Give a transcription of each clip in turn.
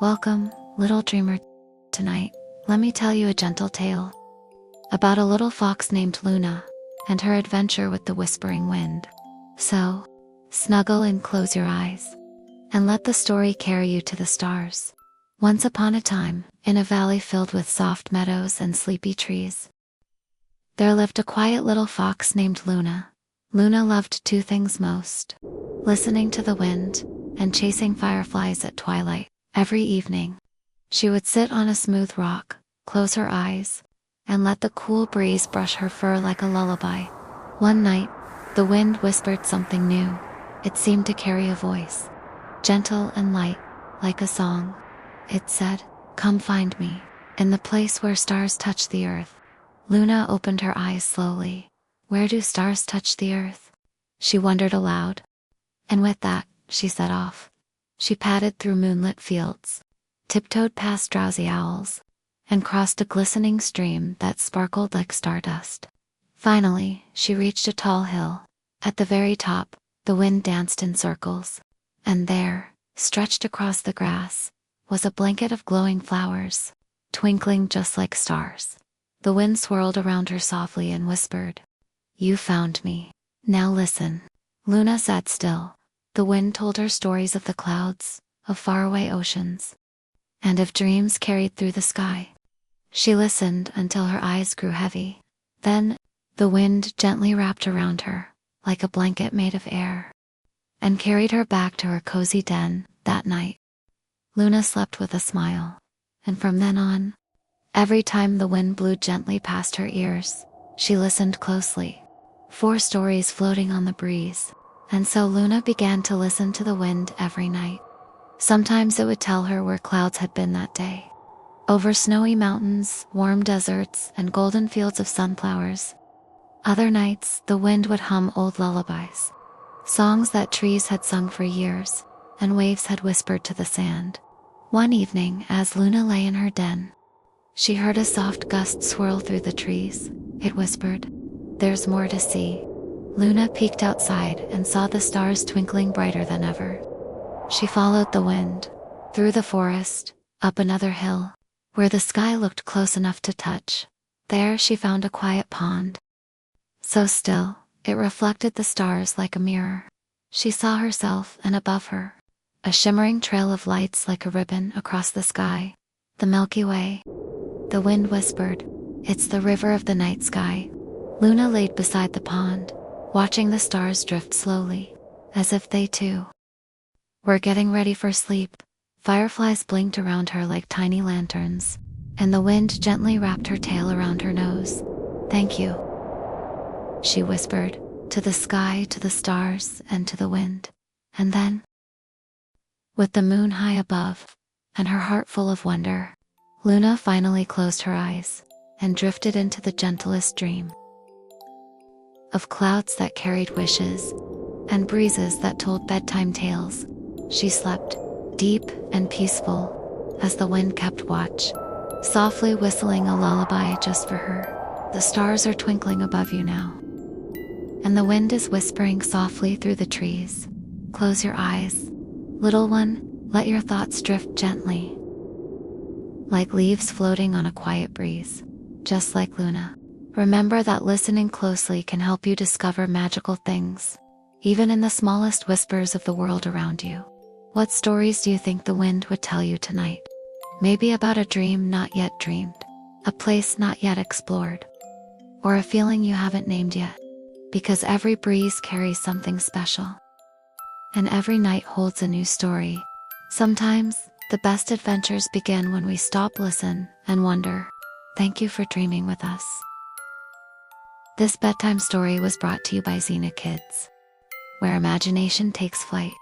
Welcome, little dreamer. Tonight, let me tell you a gentle tale about a little fox named Luna and her adventure with the whispering wind. So, snuggle and close your eyes, and let the story carry you to the stars. Once upon a time, in a valley filled with soft meadows and sleepy trees, there lived a quiet little fox named Luna. Luna loved two things most: listening to the wind and chasing fireflies at twilight. Every evening, she would sit on a smooth rock, close her eyes, and let the cool breeze brush her fur like a lullaby. One night, the wind whispered something new. It seemed to carry a voice, gentle and light, like a song. It said, "Come find me, in the place where stars touch the earth." Luna opened her eyes slowly. Where do stars touch the earth? She wondered aloud. And with that, she set off. She padded through moonlit fields, tiptoed past drowsy owls, and crossed a glistening stream that sparkled like stardust. Finally, she reached a tall hill. At the very top, the wind danced in circles. And there, stretched across the grass, was a blanket of glowing flowers, twinkling just like stars. The wind swirled around her softly and whispered, "You found me. Now listen." Luna sat still. The wind told her stories of the clouds, of faraway oceans, and of dreams carried through the sky. She listened until her eyes grew heavy. Then, the wind gently wrapped around her, like a blanket made of air, and carried her back to her cozy den. That night, Luna slept with a smile, and from then on, every time the wind blew gently past her ears, she listened closely. 4 stories floating on the breeze. And so Luna began to listen to the wind every night. Sometimes it would tell her where clouds had been that day. Over snowy mountains, warm deserts, and golden fields of sunflowers. Other nights, the wind would hum old lullabies, songs that trees had sung for years, and waves had whispered to the sand. One evening, as Luna lay in her den, she heard a soft gust swirl through the trees. It whispered, "There's more to see." Luna peeked outside and saw the stars twinkling brighter than ever. She followed the wind, through the forest, up another hill, where the sky looked close enough to touch. There she found a quiet pond, so still, it reflected the stars like a mirror. She saw herself, and above her, a shimmering trail of lights like a ribbon across the sky, the Milky Way. The wind whispered, "It's the river of the night sky." Luna laid beside the pond, watching the stars drift slowly, as if they too were getting ready for sleep. Fireflies blinked around her like tiny lanterns, and the wind gently wrapped her tail around her nose. "Thank you," she whispered, to the sky, to the stars, and to the wind. And then, with the moon high above, and her heart full of wonder, Luna finally closed her eyes, and drifted into the gentlest dream of clouds that carried wishes, and breezes that told bedtime tales. She slept, deep and peaceful, as the wind kept watch, softly whistling a lullaby just for her. The stars are twinkling above you now, and the wind is whispering softly through the trees. Close your eyes, little one, let your thoughts drift gently, like leaves floating on a quiet breeze, just like Luna. Remember that listening closely can help you discover magical things, even in the smallest whispers of the world around you. What stories do you think the wind would tell you tonight? Maybe about a dream not yet dreamed, a place not yet explored, or a feeling you haven't named yet. Because every breeze carries something special, and every night holds a new story. Sometimes, the best adventures begin when we stop, listen, and wonder. Thank you for dreaming with us. This bedtime story was brought to you by Zena Kids, where imagination takes flight.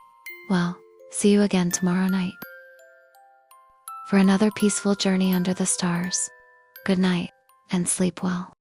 Well, see you again tomorrow night for another peaceful journey under the stars. Good night, and sleep well.